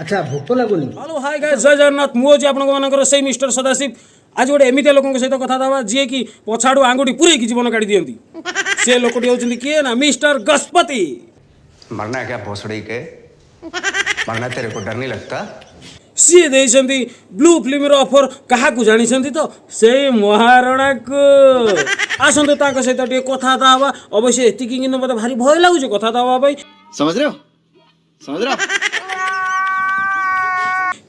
अच्छा भोक लगुनि। Hello hi guys जय जगन्नाथ मु होची आपन मानकर से मिस्टर सदाशिव आज गोटे एमितिया लोक सहित कथा दवा जी कि पछाड़ू आंगुठी पूरे जीवन काटी दियंती से लोकटी होचंदी किए ना मिस्टर गजपति। मरना है क्या भोसड़ी के? मरना तेरे को डर नहीं लगता? सी देइछंती ब्लू फिल्म रो ऑफर कहा को जानी छंती तो से महाराणा को आसंत ताक सहित टे कथा दवा अवश्य एतिकी किन मते भारी भय लागु छ कथा दवा भाई समझ रहे हो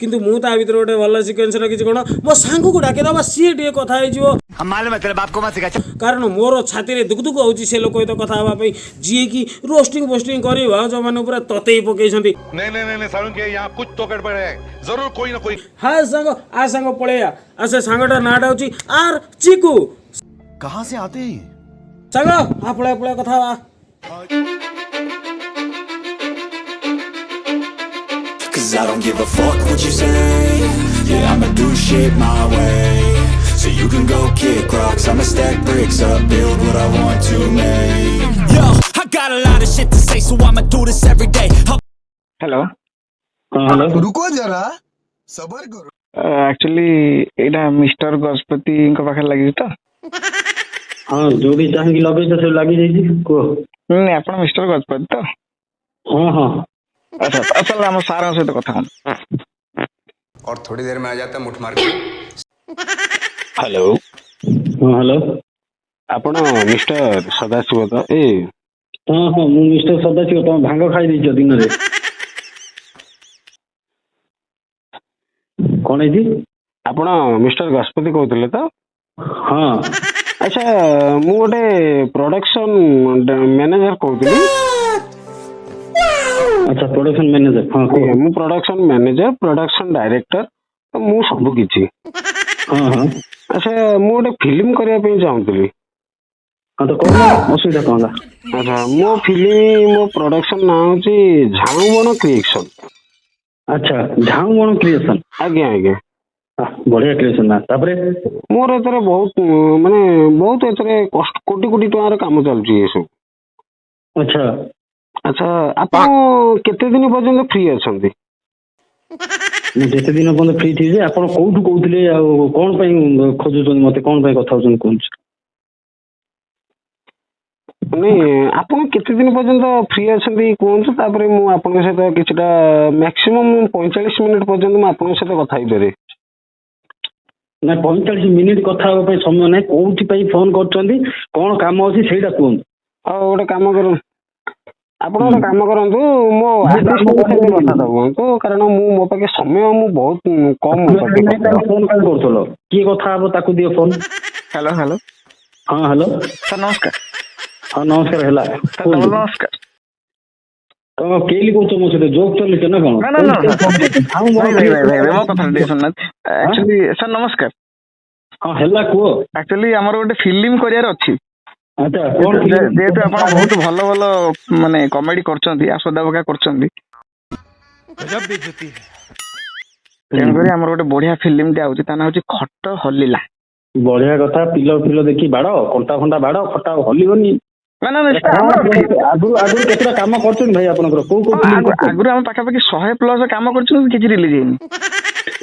किंतु मु ता भीतर गोटे भल सिक्वेन्स रखी कौन मो सांग को डाके दबा सी टे कथा हो मालूम है तेरे बाप को मत सिखा। कारण मोर छाती रे दुख दुख होची से लोक तो कथा हवा पई जी की रोस्टिंग पोस्टिंग करी जो माने पूरा तते पकई छंती। नहीं सारुण के यहाँ कुछ तो गड़बड़ है, जरूर कोई ना कोई। हां संग पळेया असे सांगटा नाटा होची आर चिकू। कहां से आते हैं संग आ पळे कथा हवा। Cause I don't give a fuck what you say. Yeah, I'ma do shit my way. So you can go kick rocks, I'ma stack bricks up, build what I want to make. Yo, I got a lot of shit to say, so I'ma do this every day. Hello hello रुको जरा सबर करो। Actually एटा mister Gajapati को पाखे लगी तो हाँ जो भी चाहेंगे लगे तो सब लगी जाइए को नहीं आपण मिस्टर गजपति तो हाँ हाँ अच्छा असल हम सारा से तो कथा हम और थोड़ी देर में आ जाता मुठ मार के। हेलो हाँ हेलो आपण मिस्टर सदाशिव तो ए हाँ हाँ मु मिस्टर सदाशिव तुम भांग खाई दीच दिन रे कौन है आपण मिस्टर गजपति कहते तो हाँ अच्छा मु गोटे प्रोडक्शन मैनेजर कहती। अच्छा प्रोडक्शन मैनेजर हाँ मु प्रोडक्शन मैनेजर प्रोडक्शन डायरेक्टर तो मु सब किछि। हाँ हाँ अच्छा मु गोटे फिल्म करिया पे चाहूतली। हाँ तो कौन असुविधा कौन अच्छा मो फिल्म मो प्रोडक्शन ना होची ଝାଉଁବଣ क्रिएशन। अच्छा ଝାଉଁବଣ क्रिएशन आज्ञा आज्ञा बढ़िया क्रिएशन ना तापरे मोर एतरे बहुत माने बहुत एतरे कोटी कोटी टकार काम चलची ये सब। अच्छा अच्छा आपण केते दिन पर्यंत फ्री अछंती? ମୁଁ ଯେତେ ଦିନ ପର୍ଯ୍ୟନ୍ତ ଫ୍ରି ଥିବି ଯେ ଆପଣ କୋଉଠୁ କହୁଥିଲେ ଆଉ କଣ ପାଇଁ ଖୋଜୁଛନ୍ତି ମତେ କଣ ପାଇଁ କଥା ହଉଛନ୍ତି କୁହନ୍ତୁ। नहीं आपण केते दिन पर्यंत फ्री अछंती कुहନ୍ତୁ तापर मु आपन सहित किछटा मैक्सिमम 45 मिनिट पर्यंत मु आपन सहित कथा ही करे। ना 45 मिनिट कथा हेबा ପାଇଁ समय नाही कोउठी ପାଇଁ फोन करछंती कोन काम अछि सेटा कुहନ୍ତୁ। आ गोटे काम करू आपण गोटे काम करंतु मो आर्टिस्ट सहित कथा दबंतु कारण मु मो पाके समय मु बहुत कम फोन काल करथलो की कथा हेबो ताकू दियो फोन। हेलो हेलो हां हेलो सर नमस्कार। हाँ नमस्कार है नमस्कार तो केली को मो से जोक चलते ना कोन ना ना ना मो कथा दे सुनना एक्चुअली सर नमस्कार। हां हेला को एक्चुअली हमर गोटे फिल्म करियर अछि। अच्छा कोन जेतु आपण बहुत भलो भलो माने कॉमेडी करचंती आसोदा बका करचंती गजब बेइज्जती है। तेन करी हमर गोटे बढ़िया फिल्म टे आउची ताना होची खट्ट हल्लीला। बढ़िया कथा पिलो देखी बाड़ कंटा फंटा बाड़ खटा हल्लीबनी ना ना आगु केतरा काम करछन भाई आपनकर को आगु हम पाखा पाखी 100 प्लस काम करछन किछि रिलीज हेनी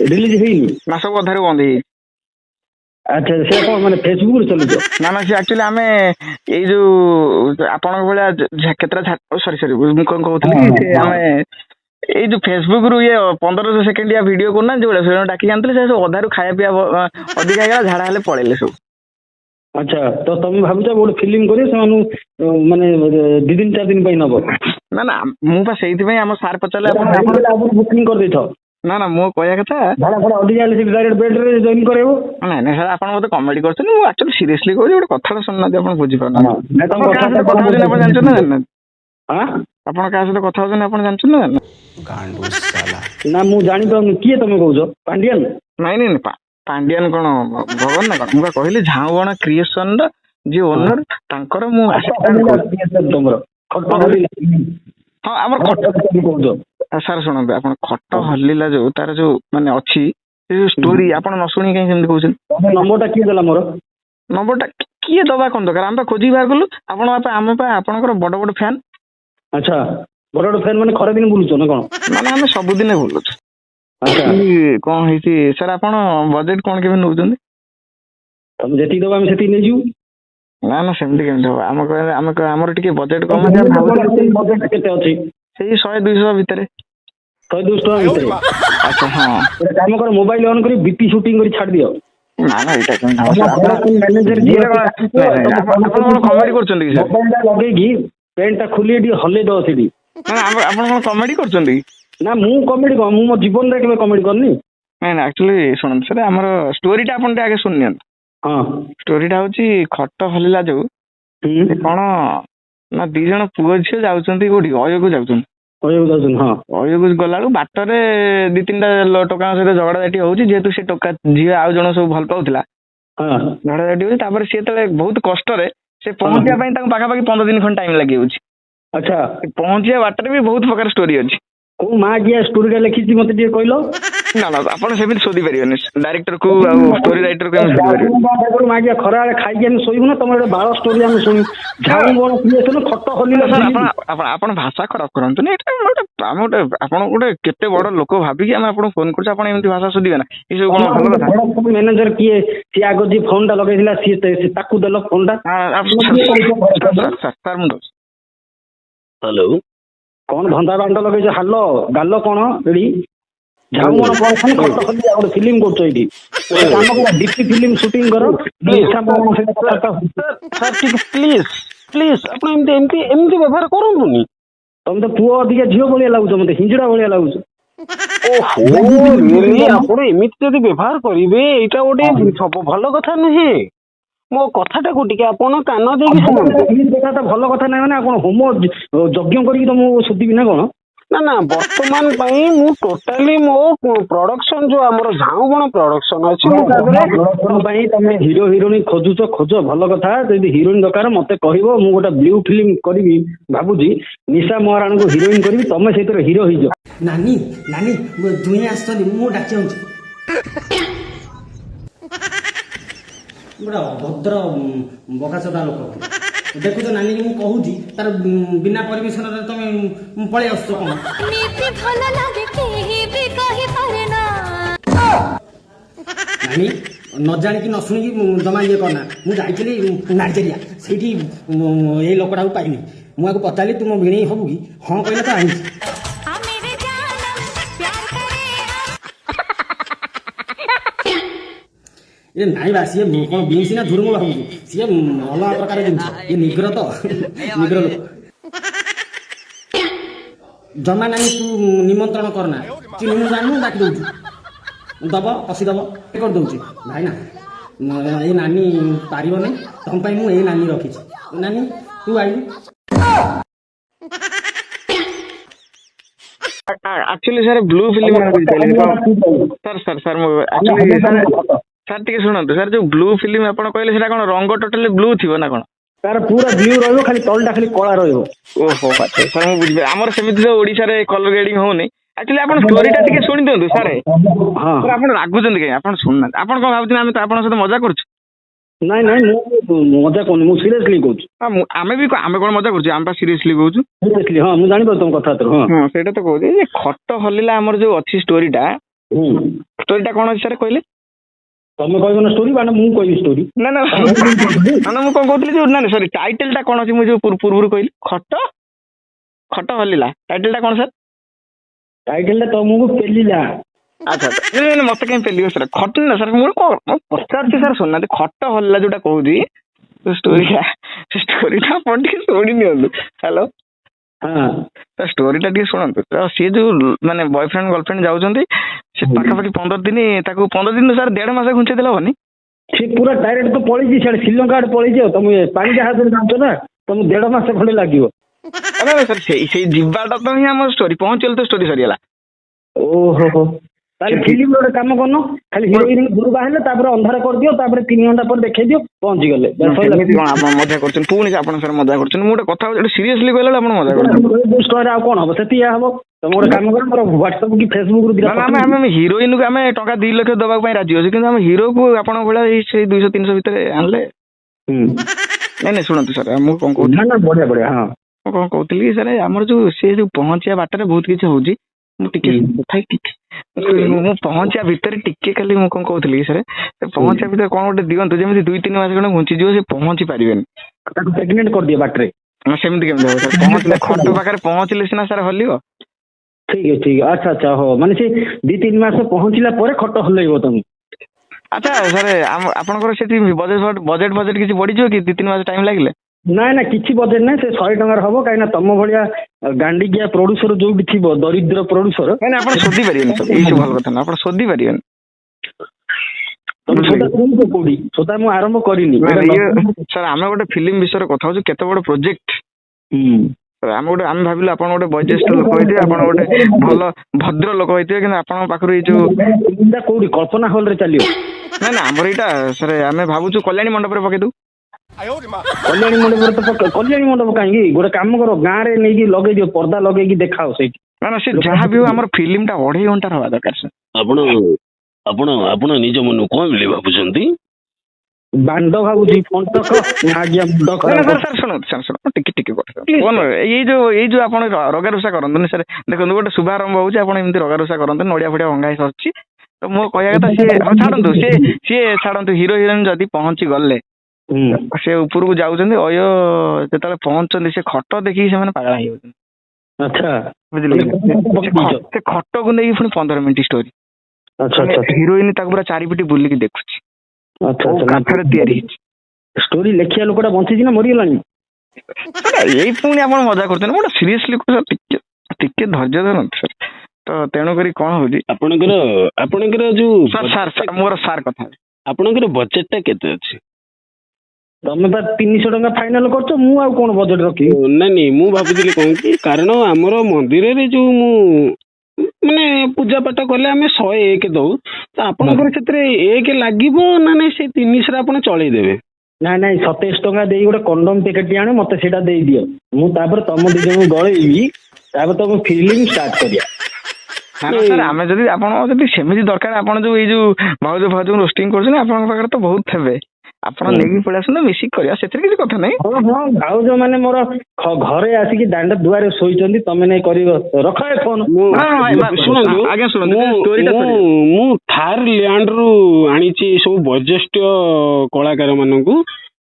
रिलीज हेनी मासक अधारे बंद हेई। अच्छा से को माने फेसबुक रे चलुतो ना ना से एक्चुअली हमें ए जो आपन भलिया केतरा सॉरी मु कोन कहउतली से हमें ए जो फेसबुक रु ये 15 सेकंड या वीडियो करना जो से डाकी जानतले से अधारु खाया पिया अधिक गला झाड़ा हेले पळेले सब। अच्छा तो तुम भाबुचा गोटे फिल्म करी से माने 2 दिन 4 दिन पई नबो ना ना मु बा सेइति पई हम सार पचले आपन बुकिंग कर देथो ना ना मो कहया कथा झाड़ा फड़ा अधिक आले से डायरेक्ट बेड रे जॉइन करेबो ना ना सर आपन मते कॉमेडी करछन मु एक्चुअली सीरियसली कहू गोटे कथा सुनना दे आपन बुझी पाना मैं तुम कथा आपन जानछन ना जानना हां आपन का से कथा होजन आपन जानछन ना जानना गांडू साला ना मु जानि तो किए तमे कहउछो पांडियन नहीं नहीं पांडियन कोन भगवान ना कोन मुका कहली ঝাউଁବଣ क्रिएशन र जे ओनर तांकर मु असिस्टेंट तुमरो खट्टा हल्ली हां हमर खट्टा कहउछो सर सुनबे आपन खट्ट हल्लीला जो तार जो माने अछि ए स्टोरी आपन न सुनी कहीं सेमति कहउछन नंबरटा किए देला मोर नंबरटा किए दबा कोन दरकार हम खोजी बाहर गलु आपन हम आपनकर बड़ बड़ फैन। अच्छा बड़ बड़ फैन माने खरा दिन बुलुछो ना कोन माने हम सब दिन बुलुछ କଣ ହେଇଛି ସାର୍ ଆପଣ ବଜେଟ କଣ କେବେ ନଉଛନ୍ତି? ତମେ ଯେତିକି ଦବ ଆମେ ସେତିକି ନେଇଯିବୁ। ନା ନା ସେମିତି କେମିତି ହବ? ଆମର ଟିକେ ବଜେଟ କମ ଅଛି। ବଜେଟ କେତେ ଅଛି? ସେଇ 100-200 ଭିତରେ। 100-200 ଟଙ୍କା ଭିତରେ? ଆଚ୍ଛା ହଁ। ଗୋଟେ କାମ କର, ମୋବାଇଲ ଅନ୍ କରି ବିପି ସୁଟିଂ କରି ଛାଡି ଦିଅ। ନା ନା ଏଇଟା କେମିତି ହବ? ଆପଣ କଣ କମେଡି କରୁଛନ୍ତି କି ସାର୍? ମୋବାଇଲ ଟା ଲଗେଇକି ପ୍ୟାଣ୍ଟ ଟା ଖୋଲି ଟିକେ ହଲେଇ ଦବ ସେଠି। ଆପଣ କଣ କମେଡି କରୁଛନ୍ତି? ନା ମୁଁ କମେଡି କଣ, ମୁଁ ମୋ ଜୀବନରେ କେବେ କମେଡି କରିନି। ନାଇଁ ନା ଆକ୍ଚୁଆଲି ଶୁଣନ୍ତୁ ସାର୍, ଆମର ଷ୍ଟୋରିଟା ଆପଣ ଟିକେ ଆଗେ ଶୁଣି ନିଅନ୍ତୁ। ହଁ ଷ୍ଟୋରିଟା ହଉଛି ଖଟ ହଲିଲା ଯୋଉ କଣ ନା 2 ଜଣ ପୁଅ ଝିଅ ଯାଉଛନ୍ତି କୋଉଠି, ଅୟକୁ ଯାଉଛନ୍ତି। ଅୟକୁ ଗଲା ବେଳକୁ ବାଟରେ 2-3ଟା ଟୋକାଙ୍କ ସହିତ ଝଗଡ଼ା ଝାଟି ହଉଛି। ଯେହେତୁ ସେ ଟୋକା ଝିଅ ଆଉ ଜଣ ସବୁ ଭଲ ପାଉଥିଲା, ଝଗଡ଼ା ଝାଟି ହଉଛି। ତାପରେ ସିଏ ଯେତେବେଳେ ବହୁତ କଷ୍ଟରେ ସେ ପହଞ୍ଚିବା ପାଇଁ ତାଙ୍କୁ ପାଖାପାଖି 15 ଦିନ ଖଣ୍ଡେ ଟାଇମ ଲାଗିଯାଉଛି। ଆଚ୍ଛା, ପହଞ୍ଚିବା ବାଟରେ ବି ବହୁତ ପ୍ରକାର ଷ୍ଟୋରି ଅଛି। କୋଉ ମା କିଆ ଷ୍ଟୋରିଟା ଲେଖିଛି ମତେ ଟିକେ କହିଲ? ନା ନା ଆପଣ ସେମିତି ଶୋଧି ପାରିବେନି ଡାଇରେକ୍ଟରକୁ ଆଉ ଷ୍ଟୋରି ରାଇଟରକୁ ଆମେ ଶୋଧି ପାରିବେନି। ମା କିଆ ଖରାବେଳେ ଖାଇକି ଆମେ ଶୋଇବୁ ନା ତମର ଗୋଟେ ବାଳ ଷ୍ଟୋରି ଆମେ ଶୁଣିବୁ? ଝାଉଁ ବଣ କ୍ରିଏସନ ଖଟ ହଲିଲା। ଆପଣ ଭାଷା ଖରାପ କରନ୍ତୁନି। ଏଇଟା ଆମେ ଆପଣ ଗୋଟେ କେତେ ବଡ ଲୋକ ଭାବିକି ଆମେ ଆପଣଙ୍କୁ ଫୋନ କରୁଛୁ, ଆପଣ ଏମିତି ଭାଷା ଶୋଧିବେ ନା। ଏସବୁ କଣ ଭଲ କଥା? ମ୍ୟାନେଜର କିଏ? ସିଏ ଆଗ ଯିଏ ଫୋନ ଟା ଲଗେଇଥିଲା ସିଏ ତାକୁ ଦେଲ ଫୋନ ଟା। ସାର୍ ମୁଁ ଦଉଛି। ହ୍ୟାଲୋ, କଣ ଧନ୍ଦା ବାଣ୍ଟ ଲଗେଇଛ? ହାଲୋ ଗାଲ କଣ ଏଠି? ଝାଉଁ ବଣ ଗୋଟେ ଫିଲ୍ମ କରୁଛ ଏଇଠି? କାମ କର, ଡିପି ଫିଲ୍ମ ସୁଟିଂ କର। ପ୍ଲିଜ ଆପଣ ଏମିତି ବ୍ୟବହାର କରନ୍ତୁନି। ତମେ ତ ପୁଅ ଅଧିକା ଝିଅ ଭଳିଆ ଲାଗୁଛ, ମତେ ହିଞ୍ଜଡା ଭଳିଆ ଲାଗୁଛ। ଆପଣ ଏମିତି ଯଦି ବ୍ୟବହାର କରିବେ ଏଇଟା ଗୋଟେ ଭଲ କଥା ନୁହେଁ। ମୋ କଥାଟାକୁ ଟିକେ ଆପଣ କାନ ଦେଇକି ଶୁଣନ୍ତୁ। ଭଲ କଥା ନାହିଁ ମାନେ ଆପଣ ହୋମ ଯଜ୍ଞ କରିକି ତମକୁ ଶୋଧିବି ନା କଣ? ନା ନା, ବର୍ତ୍ତମାନ ପାଇଁ ମୁଁ ଟୋଟାଲି ମୋ ପ୍ରଡକ୍ସନ ଯୋଉ ଆମର ଝାଉଁବଣ ପ୍ରଡକ୍ସନ ଅଛି, ମୁଁ ତା ପ୍ରଡକ୍ସନ ପାଇଁ ତମେ ହିରୋ ହିରୋଇନ ଖୋଜ ଭଲ କଥା। ଯଦି ହିରୋଇନ ଦରକାର ମତେ କହିବ, ମୁଁ ଗୋଟେ ବ୍ଲୁ ଫିଲ୍ମ କରିବି ଭାବୁଛି। ନିଶା ମହାରାଣାଙ୍କୁ ହିରୋଇନ କରିବି, ତମେ ସେଇଥିରେ ହିରୋ ହେଇଯିବ। ନାନୀ ନାନୀ ଦୁହିଁ ଆସିଛନ୍ତି, ମୁଁ ଡାକି ଆଉଛି। ଗୋଟେ ଅଭଦ୍ର ବକାଚୋଦା ଲୋକ। ଦେଖୁଛ ନାନୀ, ମୁଁ କହୁଛି ତାର ବିନା ପରମିଶନରେ ତମେ ପଳେଇ ଆସୁଛ କଣ? ନାନୀ ନ ଜାଣିକି ନ ଶୁଣିକି ଜମା ଇଏ କରନା। ମୁଁ ଯାଇଥିଲି ନାଇଜେରିଆ, ସେଇଠି ଏଇ ଲୋକଟାକୁ ପାଇଲି। ମୁଁ ଆକୁ ପଚାରିଲି ତୁ ମୋ ଭିଣେଇ ହବୁ କି? ହଁ କହିଲେ ତ ଆଣିଛି। ଏ ନାଇଁ ବା, ସିଏ କଣ ବିନ୍ସ ନା ଧୁରୁମ ଭାବୁଛୁ? ସିଏ ଅଲଗା ପ୍ରକାର ଜିନିଷ। ଇଏ ନିଗ୍ର ତ, ନିଗ୍ର ଲୋକ। ଜମା ନାନୀ ତୁ ନିମନ୍ତ୍ରଣ କରନା। ଚିହ୍ନୁ ଜାଣିନୁ ଡାକି ଦଉଛୁ, ଦବ କଷିଦବ କରିଦଉଛି। ଭାଇ ନା, ଏଇ ନାନୀ ପାରିବନି, ତମ ପାଇଁ ମୁଁ ଏଇ ନାନୀ ରଖିଛି। ନାନୀ ତୁ ଆଇଲୁ। Actually sir blue film sir ଟିକେ ଶୁଣନ୍ତୁ ସାର୍, ଯୋଉ ବ୍ଲୁ ଫିଲ୍ମ ଆପଣ କହିଲେ ସେଟା କଣ ରଙ୍ଗ ଟୋଟାଲି ବ୍ଲୁ ଥିବ ନା କଣ? ତାର ପୁରା ବ୍ଲୁ ରହିବ, ଖାଲି ତଳଟା ଖାଲି କଳା ରହିବ। ଓହୋ ଆଚ୍ଛା ସାର୍, ମୁଁ ବୁଝିପାରିଲି। ଆମର ସେମିତି ତ ଓଡିଶାରେ କଲର ଗ୍ରେଡିଂ ହଉନି। ଆକ୍ଚୁଆଲି ଆପଣ ଷ୍ଟୋରିଟା ଟିକେ ଶୁଣି ଦିଅନ୍ତୁ ସାର୍। ଆପଣ ରାଗୁଛନ୍ତି କାଇଁ? ଆପଣ ଶୁଣୁନାହାନ୍ତି। ଆପଣ କଣ ଭାବୁଛନ୍ତି ଆମେ ତ ଆପଣଙ୍କ ସହିତ ମଜା କରୁଛୁ? ନାଇଁ ନାଇଁ, ମୁଁ ମଜା କରୁନି, ମୁଁ ସିରିୟସଲି କହୁଛି। ଆମେ କଣ ମଜା କରୁଛୁ? ଆମେ ସିରିୟସଲି କହୁଛୁ। ସିରିୟସଲି, ହଁ ମୁଁ ଜାଣିପାରୁଛି ତମ କଥାବାର୍ତ୍ତା। ହଁ ସେଇଟା ତ କହୁଛି। ଯେ ଖଟ ହଲିଲା ଆମର ଯୋଉ ଅଛି ଷ୍ଟୋରିଟା କଣ ଅଛି ସାର୍ କହିଲେ? ତମେ କହିବ ନା ଷ୍ଟୋରି, ମାନେ ମୁଁ କହିବି ଷ୍ଟୋରି? ନା ନା ମୁଁ କଣ କହୁଥିଲି ଯୋଉ, ନା ସରି, ଟାଇଟେଲଟା କଣ ଅଛି? ମୁଁ ଯୋଉ ପୂର୍ବରୁ କହିଲି ଖଟ ହଲିଲା, ଟାଇଟେଲଟା କଣ ସାର୍? ଟାଇଟେଲଟା ତମକୁ ପେଲିଲା। ଆଚ୍ଛା, ମତେ କାହିଁ ପେଲିବ ସାର୍? ଖଟ ନା ସାର୍, ମୁଁ ପଚାରୁଛି ସାର୍, ଶୁଣୁନାହାନ୍ତି। ଖଟ ହଲିଲା ଯୋଉଟା କହୁଛି ଷ୍ଟୋରିଟା ଆପଣ ଟିକେ ଶୁଣି ନିଅନ୍ତୁ। ହ୍ୟାଲୋ, ଷ୍ଟୋରିଟା ଟିକେ ଶୁଣନ୍ତୁ। ସିଏ ଯୋଉ ମାନେ ବୟଫ୍ରେଣ୍ଡ ଗର୍ଲଫ୍ରେଣ୍ଡ ଯାଉଛନ୍ତି, ସେ ପାଖାପାଖି 15 ଦିନ, ତାକୁ 15 ଦିନ ସାର୍ 1.5 ମାସ ଘୁଞ୍ଚେଇ ଦେଲେ ହବନି? ସେ ପୁରା ଡାଇରେକ୍ଟ ତ ପଳେଇଛି ସିଆଡେ, ଶ୍ରୀଲଙ୍କା ଆଡେ ପଳେଇଛି। ଆଉ ତମେ ପାଣି ଜାହାଜରେ ଯାଉଛ ନା, ତମକୁ 1.5 ମାସ ଖଣ୍ଡେ ଲାଗିବ। ସାର୍ ସେଇ ଯିବାଟା ତ ହିଁ ଆମ ଷ୍ଟୋରି, ପହଞ୍ଚିଲେ ତ ଷ୍ଟୋରି ସରିଗଲା। ଓହୋ, ତାହେଲେ ଫିଲ୍ମ ଗୋଟେ କାମ କରୁନ, ଖାଲି ହିରୋଇନ ଘରୁ ବାହାରିଲେ ତାପରେ ଅନ୍ଧାର କରିଦିଅ, ତାପରେ 3 ଘଣ୍ଟା ପରେ ଦେଖେଇ ଦିଅ, ପହଞ୍ଚିଗଲେ। କଣ ଆପଣ ମଜା କରୁଛନ୍ତି? ପୁଣି ଆପଣ ସାର୍ ମଜା କରୁଛନ୍ତି। ମୁଁ ଗୋଟେ କଥା ସିରିୟସଲି କହିଲା ଆପଣ ମଜା କରୁଛନ୍ତି। ଆଉ କଣ ହବ? ସେତିକି ହବ। ତମେ ଗୋଟେ କାମ କର, ମୋର ହ୍ୱାଟ୍ସଆପ କି ଫେସବୁକରୁ ଆମେ ହିରୋଇନକୁ ଆମେ ଟଙ୍କା 2 ଲକ୍ଷ ଦେବାକୁ ପାଇଁ ରାଜି ଅଛି, କିନ୍ତୁ ଆମେ ହିରୋକୁ ଆପଣଙ୍କ ଭଳିଆ ସେଇ 200-300 ଭିତରେ ଆଣିଲେ। ନାଇଁ ଶୁଣନ୍ତୁ ସାର୍, ମୁଁ କଣ କହୁଥିଲି, ବଢିଆ ବଢିଆ। ହଁ, ମୁଁ କଣ କହୁଥିଲି ସାର୍, ଆମର ଯୋଉ ସେ ଯୋଉ ପହଞ୍ଚିବା ବାଟରେ ବହୁତ କିଛି ହଉଛି, ମୁଁ ଟିକେ ମୁଁ ପହଞ୍ଚିବା ଭିତରେ ଟିକେ ଖାଲି ମୁଁ କଣ କହୁଥିଲି ସାର୍ ପହଞ୍ଚିବା ଭିତରେ କଣ ଗୋଟେ ଦିଅନ୍ତୁ ଯେମିତି 2-3 ମାସ ଖଣ୍ଡେ ଘୁଞ୍ଚିଯିବ ସେ ପହଞ୍ଚି ପାରିବେନି ତାକୁ ପ୍ରେଗନେଣ୍ଟ କରିଦିଅ ବାଟରେ। ସେମିତି କେମିତି ହବ ସାର୍ ପହଞ୍ଚିଲେ ଖଟ ପାଖରେ ପହଞ୍ଚିଲେ ସିନା ସାର୍ ହଲିବ। ଠିକ ଅଛି ଆଚ୍ଛା ଆଚ୍ଛା ହଉ ମାନେ ସେ 2-3 ମାସ ପହଞ୍ଚିଲା ପରେ ଖଟ ହଲେଇବ ତମେ। ଆଚ୍ଛା ସାର୍ ଆପଣଙ୍କର ସେଠି ବଜେଟ କିଛି ବଢିଯିବ କି 2-3 ମାସ ଟାଇମ ଲାଗିଲେ? ନାଇଁ ନା କିଛି ବଜେଟ ନାହିଁ ସେ 100 ଟଙ୍କାର ହବ କାହିଁକିନା ତମ ଭଳିଆ ଗାଣ୍ଡିକିଆ ପ୍ରଡ୍ୟୁସର ଯୋଉଠି ଥିବ ଦରିଦ୍ର ପ୍ରଡ୍ୟୁସର ନାଇଁ ଆପଣ ଶୋଧି ପାରିବେନି ସାର୍ ଏଇ ସବୁ ଭଲ କଥା ନା ଆପଣ ଶୋଧି ପାରିବେନି। କୋଉଠି ସୋଦା ମୁଁ ଆରମ୍ଭ କରିନି ସାର୍ ଆମେ ଗୋଟେ ଫିଲ୍ମ ବିଷୟରେ କଥା ହଉଛୁ କେତେ ବଡ ପ୍ରୋଜେକ୍ଟ ଆମେ ଭାବିଲୁ ଆପଣ ଗୋଟେ ବୟୋଜ୍ୟେଷ୍ଠ ଲୋକ ହେଇଥିବେ ଆପଣ ଗୋଟେ ଭଲ ଭଦ୍ର ଲୋକ ହେଇଥିବେ କିନ୍ତୁ ଆପଣଙ୍କ ପାଖରୁ ଏଇ ଯୋଉ କୋଉଠି କଳ୍ପନା ହଲ ରେ ଚାଲିବ। ନା ଆମର ଏଇଟା ସାର୍ ଆମେ ଭାବୁଛୁ କଲ୍ୟାଣୀ ମଣ୍ଡପରେ ପକେଇଦବୁ। କଲ୍ୟାଣୀ ମଣ୍ଡପରେ ତ କଲ୍ୟାଣୀ ମଣ୍ଡପ କାହିଁକି ଗୋଟେ କାମ କର ଗାଁରେ ନେଇକି ଲଗେଇ ଦିଅ ପର୍ଦା ଲଗେଇକି ଦେଖାଅ ସେଇଠି। ନା ସେ ଯାହା ବି ହଉ ଆମର ଫିଲ୍ମଟା 2.5 ଘଣ୍ଟାର ହବା ଦରକାର ସାର୍। ଆପଣ ନିଜ ମନକୁ କଣ ବୋଲି ଭାବୁଛନ୍ତି? ବାଣ୍ଡ ଭାବୁଛି ଶୁଣନ୍ତୁ ଟିକେ ଏଇ ଯୋଉ ଆପଣ ରଗାରୁଷା କରନ୍ତୁନି ସାର୍ ଦେଖନ୍ତୁ ଗୋଟେ ଶୁଭାରମ୍ଭ ହଉଛି ଆପଣ ଏମିତି ରଗାରୁଷା କରନ୍ତୁନି ନଡିଆ ଫଡିଆ ଭଙ୍ଗା ହେଇ ସରିଛି ତ ମୋ କହିବା କଥା ସିଏ ଛାଡନ୍ତୁ ହିରୋ ହିରୋଇନ ଯଦି ପହଞ୍ଚି ଗଲେ ସେ ଉପରକୁ ଯାଉଛନ୍ତି ଯେତେବେଳେ ପହଞ୍ଚୁଛନ୍ତି ସେ ଖଟ ଦେଖିକି ସେମାନେ ପାଗଳା ହେଇଯାଉଛନ୍ତି। ଆଚ୍ଛା ବୁଝିଲେ ସେ ଖଟକୁ ନେଇକି ପୁଣି 15 ମିନିଟ୍ ଷ୍ଟୋରି ହିରୋଇନ ତାକୁ ପୁରା 4 ପିଟି ବୁଲିକି ଦେଖୁଛି କାଠରେ ତିଆରି ହେଇଛି ଷ୍ଟୋରି ଲେଖିବା ଲୋକଟା ବଞ୍ଚିଛି ନା ମରିଗଲାଣି? ଏଇ ପୁଣି ଆପଣ ମଜା କରୁଛନ୍ତି ଗୋଟେ ସିରିୟସଲି ଟିକେ ଧୈର୍ଯ୍ୟ ଧରନ୍ତୁ ସାର୍ ତ ତେଣୁକରି କଣ ହଉଛି ଆପଣଙ୍କର ଯୋଉ ସାର୍ ମୋର ସାର୍ କଥା ଆପଣଙ୍କର ବଜେଟ ଟା କେତେ ଅଛି? ତମେ ବା 300 ଟଙ୍କା ଫାଇନାଲ କରୁଛ ମୁଁ ଆଉ କଣ ବଜେଟ ରଖିବି? ନାଇଁ ମୁଁ ଭାବୁଥିଲି କଣ କି କାରଣ ଆମର ମନ୍ଦିରରେ ଯୋଉ ମୁଁ ମାନେ ପୂଜା ପାଠ କଲେ ଆମେ 101 ଦଉ ତ ଆପଣଙ୍କର ସେଥିରେ 1 ଲାଗିବ ନା ନାଇଁ ସେଇ 300 ଆପଣ ଚଳେଇଦେବେ? ନାଇଁ 27 ଟଙ୍କା ଦେଇ ଗୋଟେ କଣ୍ଡମ ପ୍ୟାକେଟ ଆଣେ ମତେ ସେଇଟା ଦେଇଦିଅ ମୁଁ ତାପରେ ତମ 2 ଜଣଙ୍କୁ ଗଳେଇବି ତାପରେ ତମ ଫିଲ୍ମ ଷ୍ଟାର୍ଟ କରିବା। ସାର୍ ଆମେ ଯଦି ଆପଣ ଯଦି ସେମିତି ଦରକାର ଆପଣ ଯୋଉ ଏଇ ଯୋଉ ଭାଉଜ ରୋଷ୍ଟିଂ କରୁଛନ୍ତି ଆପଣଙ୍କ ପାଖରେ ତ ବହୁତ ଥିବେ ଆପଣ ନେଇକି ପଳେଇ ଆସନ୍ତୁ ମିଶିକି କରିବା ସେଥିରେ କିଛି କଥା ନାହିଁ। ହଁ ଭାଉଜ ମାନେ ମୋର ଘରେ ଆସିକି ଦାଣ୍ଡ ଦୁଆରେ ଶୋଇଛନ୍ତି ତମେ ନେଇ କରିବ ରଖ ଫୋନ। ଆଜ୍ଞା ଶୁଣନ୍ତୁ ମୁଁ ଥାଇଲାଣ୍ଡ ରୁ ଆଣିଛି ସବୁ ବୟୋଜ୍ୟେଷ୍ଠ କଳାକାର ମାନଙ୍କୁ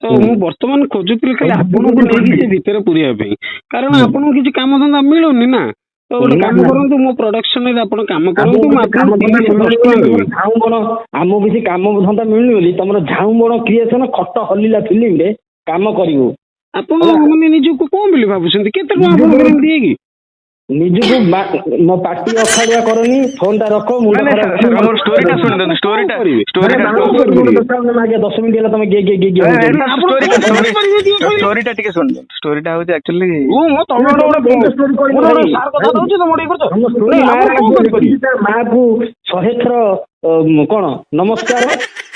ତ ମୁଁ ବର୍ତ୍ତମାନ ଖୋଜୁଥିଲି ଖାଲି ଆପଣଙ୍କୁ ନେଇକି ସେ ଭିତରେ ପୁରେଇବା ପାଇଁ କାରଣ ଆପଣଙ୍କୁ କିଛି କାମ ଧନ୍ଦା ମିଳୁନି ନା ତ ଗୋଟେ କାମ କରନ୍ତୁ ମୋ ପ୍ରଡକ୍ସନରେ ଆପଣ କାମ କରନ୍ତୁ ମୁଁ ଆପଣଙ୍କୁ 30 ଟଙ୍କା ଦେବି। ଆମକୁ କିଛି କାମ ଧନ୍ଦା ମିଳୁନି ବୋଲି ତମର ଝାଉଁବଣ କ୍ରିଏସନ ଖଟ ହଲିଲା ଫିଲ୍ମରେ କାମ କରିବୁ ଆପଣ ମାନେ ନିଜକୁ କଣ ବୋଲି ଭାବୁଛନ୍ତି କେତେ ଟଙ୍କା ଆପଣଙ୍କର ଏମିତି ହେଇକି ନିଜକୁ ମୋ ପାଟି ଅଖାଡୁଆ କରନି ଫୋନ ଟା ରଖ ମୁଣ୍ଡ ଖରାପ 10 ମିନିଟ୍ ହେଲା ତମେ ଷ୍ଟୋରିଟା ଟିକେ ଶୁଣନ୍ତୁ ଷ୍ଟୋରିଟା ହଉଛି ଆକ୍ଚୁଆଲି ମାକୁ 100 ଥର କଣ ନମସ୍କାର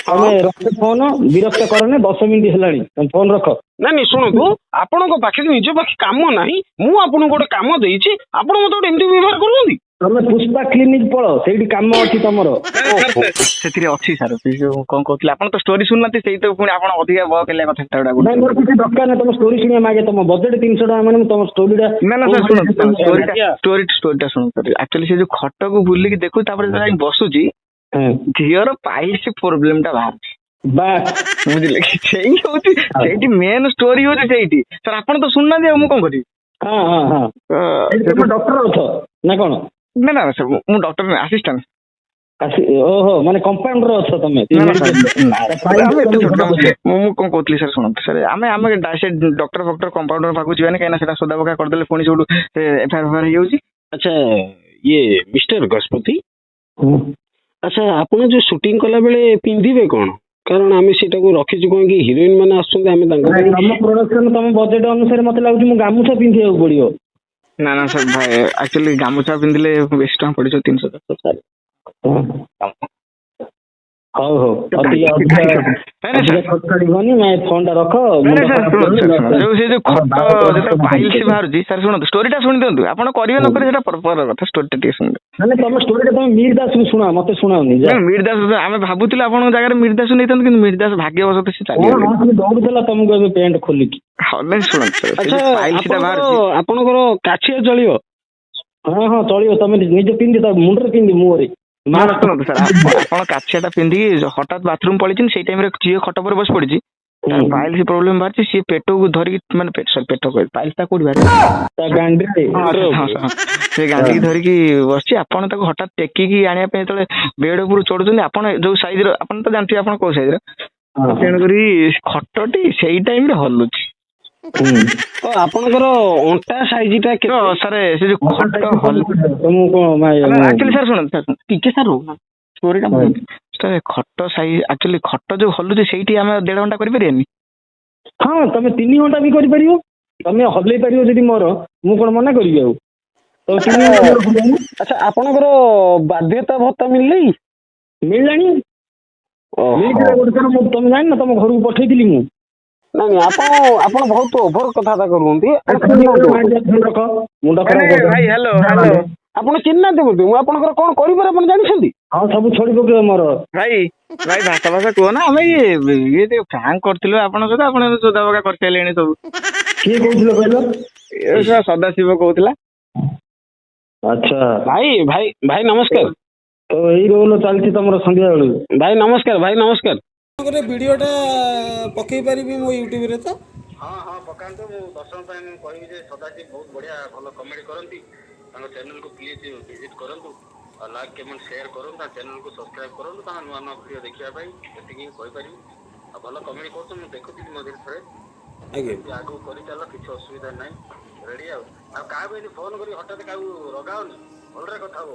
ତମେ ରଖ ଫୋନ ବିରକ୍ତ କରନି 10 ମିନିଟ୍ ହେଲାଣି ତମେ ଫୋନ ରଖ। ନାଇଁ ଶୁଣନ୍ତୁ ଆପଣଙ୍କ ପାଖରେ ନିଜ ପାଖେ କାମ ନାହିଁ ମୁଁ ଆପଣଙ୍କୁ ଗୋଟେ କାମ ଦେଇଛି ଆପଣ ମତେ ଗୋଟେ ଏମିତି ବ୍ୟବହାର କରୁଛନ୍ତି। ତମେ ପୁଷ୍ପା କ୍ଲିନିକ ପଳ ସେଇଠି କାମ ଅଛି ତମର ସେଥିରେ ଅଛି ସାର୍ କଣ କହୁଥିଲେ ଆପଣ ତ ଷ୍ଟୋରି ଶୁଣୁନାହାନ୍ତି ସେଇ ତ ପୁଣି ଆପଣ ଅଧିକା ବୟ କେଲିଆ କଥା ନାଇଁ ମୋର କିଛି ଦରକାର ନାହିଁ ତମ ଷ୍ଟୋରି ଶୁଣିବା ମାଗେ ତମ ବଜେଟ 300 ଟଙ୍କା ମାନେ ତମ ଷ୍ଟୋରିଟା ଷ୍ଟୋରିଟା ଶୁଣନ୍ତୁ ଆକ୍ଚୁଆଲି ସେ ଯୋଉ ଖଟକୁ ବୁଲିକି ଦେଖୁ ତାପରେ ଯେତେବେଳେ ବସୁଛି ଝିଅର ପାଇଲ୍ସ ପ୍ରୋବ୍ଲେମ ଟା ବାହାରୁଛି ବୁଝିଲେ ସେଇ ହଉଛି ସେଇଠି ମେନ୍ ଷ୍ଟୋରି ହଉଛି ସେଇଠି ସାର୍ ଆପଣ ତ ଶୁଣୁନାହାନ୍ତି ଆଉ ମୁଁ କଣ କରିବି? ଡକ୍ଟର ଅଛ ନା କଣ? ନା ମୁଁ ଡକ୍ଟର ଆସିଷ୍ଟାଣ୍ଟ। ଓହୋ ମାନେ କମ୍ପାଉଣ୍ଡର ଅଛ ତମେ? ମୁଁ କଣ କହୁଥିଲି ସାର୍ ଶୁଣନ୍ତୁ ସାର୍ ଆମେ ଡକ୍ଟର ଫକ୍ଟର କମ୍ପାଉଣ୍ଡର ପାଖକୁ ଯିବାନି କାହିଁକିନା ସେଟା ସଦା ପକା କରିଦେଲେ ପୁଣି ଯୋଉଠୁ ଏଫଆଇଆର ହେଇଯାଉଛି। ଆଚ୍ଛା ମିଷ୍ଟର ଗଜପତି ଆଚ୍ଛା ଆପଣ ଯୋଉ ସୁଟିଂ କଲା ବେଳେ ପିନ୍ଧିବେ କଣ କାରଣ ଆମେ ସେଟାକୁ ରଖିଛୁ କଣ କି ହିରୋଇନ ମାନେ ଆସୁଛନ୍ତି ଆମେ ତାଙ୍କ ତମ ପ୍ରଡକ୍ସନ ତମ ବଜେଟ ଅନୁସାରେ ମତେ ଲାଗୁଛି ମୁଁ ଗାମୁଛା ପିନ୍ଧିବାକୁ ପଡିବ। ନା ସାର୍ ଭାଇ ଆକ୍ଚୁଆଲି ଗାମୁଛା ପିନ୍ଧିଲେ ବେଶୀ ଟଙ୍କା ପଡିଯିବ 300। ହଉ ଫୋନ ଟା ରଖ ବାହାରୁଛି ସାର୍ ଶୁଣନ୍ତୁ ଷ୍ଟୋରିଟା ଶୁଣି ଦିଅନ୍ତୁ ଆପଣ କରିବେ ନ କରିବେ ସେଟା ପର କଥା ଷ୍ଟୋରିଟା ଟିକେ ଶୁଣନ୍ତୁ। ମାନେ ତମ ଷ୍ଟୋରିଟା ତମେ ମିର ଦାସକୁ ଶୁଣା ମତେ ଶୁଣାଉନି। ମିର ଦାସ ଆମେ ଭାବୁଥିଲେ ଆପଣଙ୍କ ଜାଗାରେ ମିର ଦାସ ନେଇଥାନ୍ତୁ କିନ୍ତୁ ମିର ଦାସ ଭାଗ୍ୟବଶତ ସେ ଦୌଡୁଥିଲା ତମକୁ ଏବେ ପ୍ୟାଣ୍ଟ ଖୋଲିକି। ଶୁଣନ୍ତୁ ଆପଣଙ୍କର କାଛିଆ ଚଳିବ? ହଁ ହଁ ଚଳିବ, ତମେ ନିଜେ ପିନ୍ଧି ତା ମୁଣ୍ଡରେ ପିନ୍ଧି ମୁହଁରେ। ଶୁଣନ୍ତୁ ସାର୍, ଆପଣ କାଛିଆଟା ପିନ୍ଧିକି ହଠାତ୍ ବାଥରୁମ ପଳେଇଛନ୍ତି, ସେଇ ଟାଇମରେ ଝିଅ ଖଟ ପରେ ବସି ପଡିଛି, ପାଇଲ୍ସ ପ୍ରୋବ୍ଲେମ ବାହାରିଛି, ସିଏ ପେଟକୁ ଧରିକି ମାନେ ପେଟ କହିବି ପାଇଲ୍ସ ଟା କୋଉଠି ବାହାରିଛି? ତା ଗାଣ୍ଡିରେ। ସେ ଗାଣ୍ଡିକି ଧରିକି ବସିଛି, ଆପଣ ତାକୁ ହଠାତ୍ ଟେକିକି ଆଣିବା ପାଇଁ ଯେତେବେଳେ ବେଡ୍ ଉପରୁ ଚଢୁଛନ୍ତି, ଆପଣ ଯୋଉ ସାଇଜର, ଆପଣ ତ ଜାଣିଥିବେ ଆପଣ କୋଉ ସାଇଜର, ତେଣୁକରି ଖଟଟି ସେଇ ଟାଇମରେ ହଲୁଛି। ତ ଆପଣଙ୍କର ଅଣ୍ଟା ସାଇଜ ଟା କେତେ? ସାର୍ ସେ ଯୋଉ ଖଟ ତମକୁ କଣ ଆକ୍ଚୁଆଲି ସାର୍ ଶୁଣନ୍ତୁ ସାର୍ ଟିକେ ସାର୍ ଷ୍ଟୋରିଟା ସାର୍, ଖଟ ସାଇଜ ଆକ୍ଚୁଆଲି ଖଟ ଯୋଉ ହଲୁଛି ସେଇଠି ଆମେ 1.5 ଘଣ୍ଟା କରିପାରିବାନି? ହଁ ତମେ 3 ଘଣ୍ଟା ବି କରିପାରିବ, ତମେ ହଲେଇ ପାରିବ ଯଦି ମୋର, ମୁଁ କଣ ମନା କରିବି ଆଉ। ତମେ 3 ଘଣ୍ଟା। ଆଚ୍ଛା, ଆପଣଙ୍କର ବାଧ୍ୟତା ଭତ୍ତା ମିଳିଲାଣି? ମିଳିଲାଣି, ମିଳିଥିଲା ଗୋଟେ ଥର, ତମେ ଜାଣିନ ତମ ଘରକୁ ପଠେଇଥିଲି ମୁଁ। ନାଇଁ ଆପଣ ବହୁତ ଓଭର କଥାବାର୍ତ୍ତା କରୁଛନ୍ତି। ମୁଣ୍ଡ ଖରାପ ଭାଇ ହ୍ୟାଲୋ ହ୍ୟାଲୋ, ଆପଣ ଚିହ୍ନାନ୍ତି ମୋତେ, ମୁଁ ଆପଣଙ୍କର କଣ କରିବାର ଆପଣ ଜାଣିଛନ୍ତି? ହଁ ସବୁ ଛଡି ପକେଇବ ମୋର। ଭାଇ ଭାଷା ଭାଷା କୁହ ନା, ଆମେ ଇଏ ପ୍ରାଙ୍କ କରିଥିଲୁ ଆପଣଙ୍କ ସହିତ, ଆପଣ ସୋଦା ପକା କରିସାରିଲେଣି ସବୁ। କିଏ କହୁଥିଲେ କହିଲ? ସଦାଶିବ କହୁଥିଲା। ଆଚ୍ଛା ଭାଇ ଭାଇ ଭାଇ ନମସ୍କାର। ତ ଏଇ ରୋଲ ଚାଲିଛି ତମର ସନ୍ଧ୍ୟା ବେଳୁ। ଭାଇ ନମସ୍କାର, ଭାଇ ନମସ୍କାର। ଭିଡ଼ିଓଟା ପକେଇ ପାରିବି ମୋ ୟୁଟ୍ୟୁବରେ ତ? ହଁ ହଁ ପକାନ୍ତୁ, ମୁଁ ଦର୍ଶକ ପାଇଁ ମୁଁ କହିବି ଯେ ସଦାଶିବ ବହୁତ ବଢିଆ ଭଲ କମେଡି କରନ୍ତି, ତାଙ୍କ ଚ୍ୟାନେଲକୁ ପ୍ଲିଜ ଭିଜିଟ କରନ୍ତୁ, ଆଉ ଲାଇକ୍ କମେଣ୍ଟ ସେୟାର କରନ୍ତୁ, ତାଙ୍କ ଚ୍ୟାନେଲକୁ ସବସ୍କ୍ରାଇବ କରନ୍ତୁ, ତାଙ୍କ ନୂଆ ନୂଆ ଭିଡ଼ିଓ ଦେଖିବା ପାଇଁ ଏତିକି ହିଁ କହିପାରିବି। ଆଉ ଭଲ କମେଡି କରୁଛନ୍ତି, ମୁଁ ଦେଖୁଥିଲି ମଝିରେ ଥରେ, ଏମିତି ଆଗକୁ କରିଚାଲ, କିଛି ଅସୁବିଧା ନାହିଁ, ରେଡି। ଆଉ କାହାକୁ ଏମିତି ଫୋନ କରି ହଠାତ୍ କାହାକୁ ରଗାଅନି, ଭଲରେ କଥା ହବ।